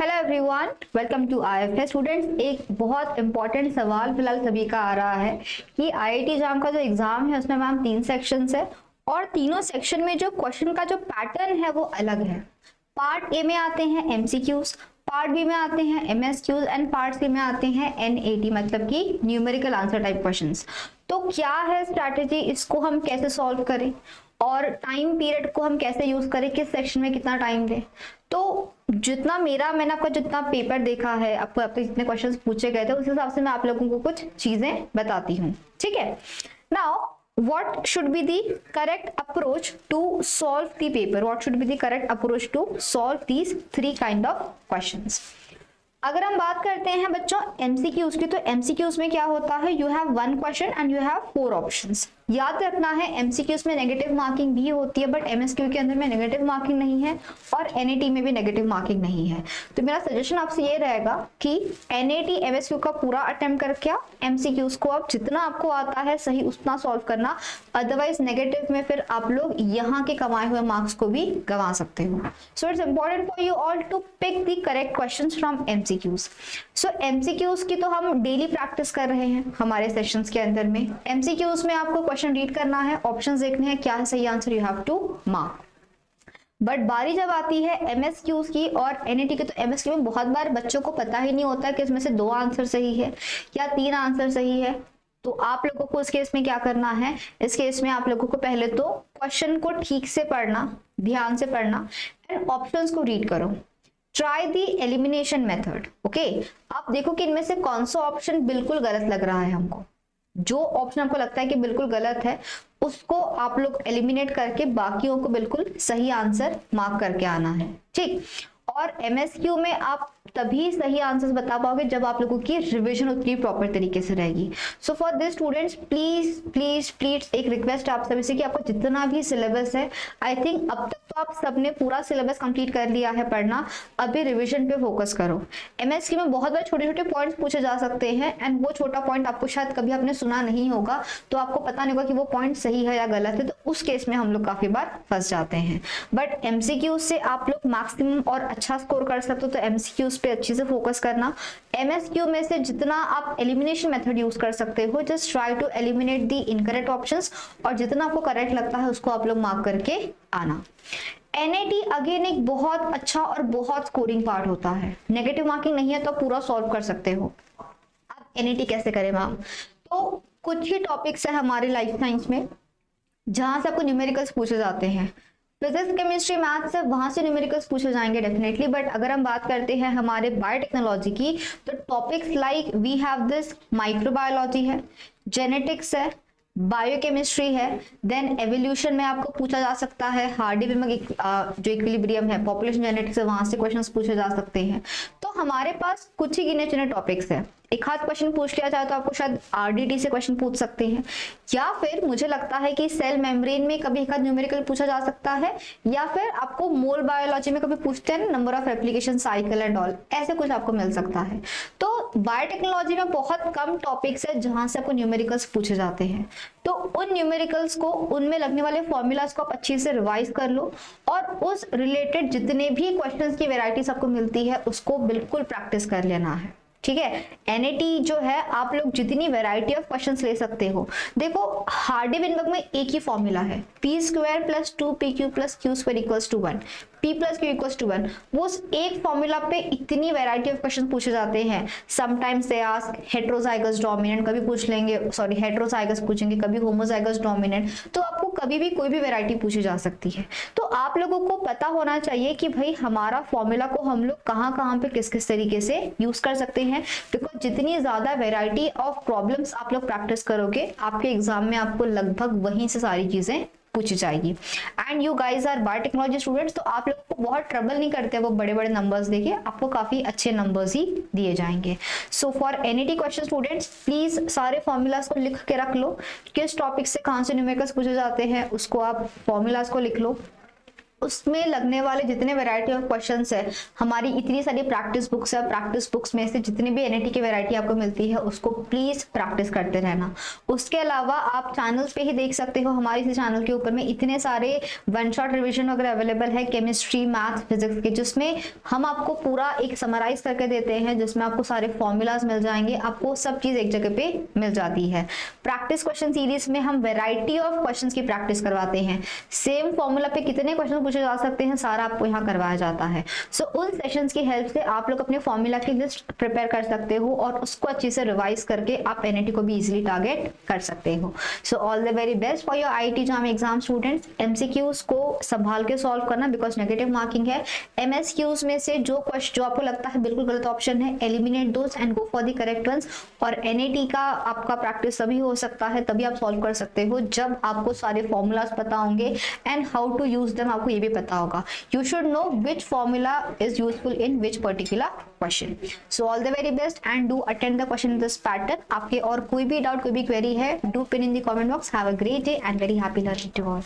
Hello everyone, welcome to IFS students. एक बहुत important सवाल फिलहाल सभी का आ रहा है कि आईआईटी जाम का जो एग्जाम है उसमें मैम 3 सेक्शंस है और तीनों सेक्शन में जो क्वेश्चन का जो पैटर्न है वो अलग है। पार्ट ए में आते हैं एमसीक्यूज, पार्ट बी में आते हैं एमएसक्यूज एंड पार्ट सी में आते हैं एनएटी मतलब कि न्यूमेरिकल आंसर टाइप क्वेश्चंस। तो क्या है स्ट्रैटेजी, इसको हम कैसे सॉल्व करें और टाइम पीरियड को हम कैसे यूज करें, किस सेक्शन में कितना टाइम दें। तो मैंने आपका जितना पेपर देखा है, आपको आपके जितने क्वेश्चंस पूछे गए थे उस हिसाब से मैं आप लोगों को कुछ चीजें बताती हूँ। ठीक है, now what should be the correct approach to solve the paper? What should be the correct approach to solve these 3 kind of questions? अगर हम बात करते हैं बच्चों एमसीक्यूज की, तो एमसीक्यूज में क्या होता है, you have 1 question and you have 4 options. याद रखना है एमसीक्यूज में नेगेटिव मार्किंग भी होती है, बट एमएसक्यू के अंदर में नेगेटिव मार्किंग नहीं है और एनएटी में भी नेगेटिव मार्किंग नहीं है। तो मेरा सजेशन आपसे ये रहेगा कि एनएटी एमएसक्यू का पूरा अटेम्प्ट करके एमसीक्यूज को आप जितना आपको आता है सही उतना सॉल्व करना, अदरवाइज नेगेटिव में फिर आप लोग यहाँ के कमाए हुए मार्क्स को भी गंवा सकते हो। So it's important for you all to pick the correct questions from MCQs. So MCQs की तो हम डेली प्रैक्टिस कर रहे हैं हमारे सेशंस के अंदर में। एमसीक्यूज में आपको क्वेश्चन रीड करना है, ऑप्शंस देखने हैं, क्या है सही answer, you have to mark. But बारी जब आती है एमएसक्यूज की और एनईटी की, तो एमएसक्यू में बहुत बार बच्चों को पता ही नहीं होता कि इसमें से 2 आंसर सही है या 3 आंसर सही है। तो आप लोगों को इस केस में क्या करना है, इस केस में आप लोगों को पहले तो क्वेश्चन को ठीक से पढ़ना, ध्यान से पढ़ना एंड ऑप्शंस को रीड करो। ट्राई दी एलिमिनेशन मेथड। ओके, आप देखो कि इनमें से कौन सा ऑप्शन बिल्कुल गलत लग रहा है हमको। जो ऑप्शन आपको लगता है कि बिल्कुल गलत है उसको आप लोग एलिमिनेट करके बाकियों को बिल्कुल सही आंसर मार्क करके आना है। ठीक, और एमएसक्यू में आप तभी सही आंसर्स बता पाओगे जब आप लोगों की रिवीजन उतनी प्रॉपर तरीके से रहेगी। So for this students please please please एक रिक्वेस्ट आप सभी से कि आपको जितना भी सिलेबस है, आई थिंक अब तक तो आप सबने पूरा सिलेबस कंप्लीट कर लिया है पढ़ना, अभी रिवीजन पे फोकस करो। एमएसक्यू में बहुत बार छोटे छोटे पॉइंट्स पूछे जा सकते हैं एंड वो छोटा पॉइंट आपको शायद कभी आपने सुना नहीं होगा, तो आपको पता नहीं होगा कि वो पॉइंट सही है या गलत है, तो उस केस में हम लोग काफी बार फंस जाते हैं। बट एमसीक्यू से आप लोग मैक्सिमम और अच्छा स्कोर कर सकते हो, तो एमसीक्यू पे अच्छे से फोकस करना। एमएसक्यू में से जितना आप एलिमिनेशन मेथड यूज कर सकते हो, just try to eliminate the incorrect options और जितना आपको करेक्ट लगता है उसको आप लोग मार्क करके आना। एनएटी अगेन एक बहुत अच्छा और बहुत स्कोरिंग पार्ट होता है। नेगेटिव मार्किंग नहीं है तो पूरा सॉल्व कर सकते हो। अब एनएटी कैसे करें मैम, तो कुछ ही टॉपिक्स है हमारे लाइफ साइंस में जहां से आपको न्यूमेरिकल्स पूछे जाते हैं। फिजिक्स, केमिस्ट्री, मैथ्स से वहां से न्यूमेरिकल्स पूछे जाएंगे डेफिनेटली, बट अगर हम बात करते हैं हमारे बायोटेक्नोलॉजी की, तो topics like we have this microbiology है, जेनेटिक्स है, बायोकेमिस्ट्री है, देन एवोल्यूशन में आपको पूछा जा सकता है, हार्डी जो इक्विलिब्रियम है, पॉपुलेशन जेनेटिक्स है, वहां से क्वेश्चंस पूछे जा सकते हैं। तो हमारे पास कुछ ही गिने चुने टॉपिक्स है। एक आध क्वेश्चन पूछ लिया जाए तो आपको शायद आरडीटी से क्वेश्चन पूछ सकते हैं, या फिर मुझे लगता है कि सेल मेम्ब्रेन में कभी एक आध न्यूमेरिकल पूछा जा सकता है, या फिर आपको मोल बायोलॉजी में कभी पूछते हैं number of application cycle and all, ऐसे कुछ आपको मिल सकता है। तो बायोटेक्नोलॉजी में बहुत कम टॉपिक्स है जहां से आपको न्यूमेरिकल्स पूछे जाते हैं। तो उन न्यूमेरिकल्स को, उनमें लगने वाले फॉर्मूलाज को आप अच्छे से रिवाइज कर लो और उस रिलेटेड जितने भी क्वेश्चंस की वैरायटीज आपको मिलती है उसको बिल्कुल प्रैक्टिस कर लेना है। ठीक है, एनएटी जो है आप लोग जितनी वैरायटी ऑफ क्वेश्चंस ले सकते हो। देखो हार्डी-वेनबर्ग में एक ही फॉर्मूला है, p square plus 2pq plus q square equals to 1, p plus q equals to 1। वो एक फॉर्मूला पे इतनी वैरायटी ऑफ क्वेश्चन पूछे जाते हैं। Sometimes they ask heterozygous dominant, कभी पूछ लेंगे, सॉरी हेटेरोजाइगस पूछेंगे, कभी होमोजाइगस डोमिनेंट, तो आपको कभी भी कोई भी वैरायटी पूछी जा सकती है। तो आप लोगों को पता होना चाहिए कि भाई हमारा फॉर्मूला को हम लोग कहाँ पे किस किस तरीके से यूज कर सकते हैं, बिकॉज जितनी ज्यादा वैरायटी ऑफ प्रॉब्लम्स आप लोग प्रैक्टिस करोगे, आपके एग्जाम में आपको लगभग वहीं से सारी चीजें पूछी जाएगी। And you guys are biotechnology students, तो आप लोग को बहुत ट्रबल नहीं करते वो बड़े बड़े नंबर्स देके, आपको काफी अच्छे नंबर्स ही दिए जाएंगे। So for NET question students please सारे फॉर्मूलाज को लिख के रख लो, किस टॉपिक से कहां से न्यूमेरिकल्स पूछे जाते हैं उसको आप फॉर्मूलाज को लिख लो। उसमें लगने वाले जितने वैरायटी ऑफ क्वेश्चंस है, हमारी इतनी सारी प्रैक्टिस बुक्स है, प्रैक्टिस बुक्स में से जितनी भी एनईटी की वैरायटी आपको मिलती है उसको प्लीज प्रैक्टिस करते रहना। उसके अलावा आप चैनल्स पे ही देख सकते हो, हमारे इसी चैनल के ऊपर में इतने सारे वन शॉट रिविजन वगैरह अवेलेबल है केमिस्ट्री, मैथ, फिजिक्स के, जिसमें हम आपको पूरा एक समराइज करके देते हैं, जिसमें आपको सारे फॉर्मूलाज मिल जाएंगे, आपको सब चीज एक जगह पे मिल जाती है। प्रैक्टिस क्वेश्चन सीरीज में हम वैरायटी ऑफ क्वेश्चंस की प्रैक्टिस करवाते हैं, सेम फॉर्मूला पे कितने क्वेश्चन पूछे जा सकते हैं सारा आपको यहाँ करवाया जाता है। सो उन सेशंस की हेल्प से आप लोग अपने फॉर्मूला की लिस्ट प्रिपेयर कर सकते हो और उसको अच्छे से रिवाइज करके आप एनईटी को भी इजीली टारगेट कर सकते हो। So all the very best for your IIT jam exam students. MCQs को संभाल के सॉल्व करना बिकॉज नेगेटिव मार्किंग है। एमएसक्यूज में से जो क्वेश्चन जो आपको लगता है बिल्कुल गलत ऑप्शन है, eliminate those and go for the correct ones. और एनईटी का आपका प्रैक्टिस तभी हो सकता है, तभी आप सॉल्व कर सकते हो जब आपको सारे फॉर्मूलाज पता होंगे and how to use them आपको ये भी पता होगा। You should know which formula is useful in which particular question. So all the very best and do attend the question in this pattern. आपके और कोई भी डाउट, कोई भी क्वेरी है, do pin in the comment box. Have a great day and very happy learning to all.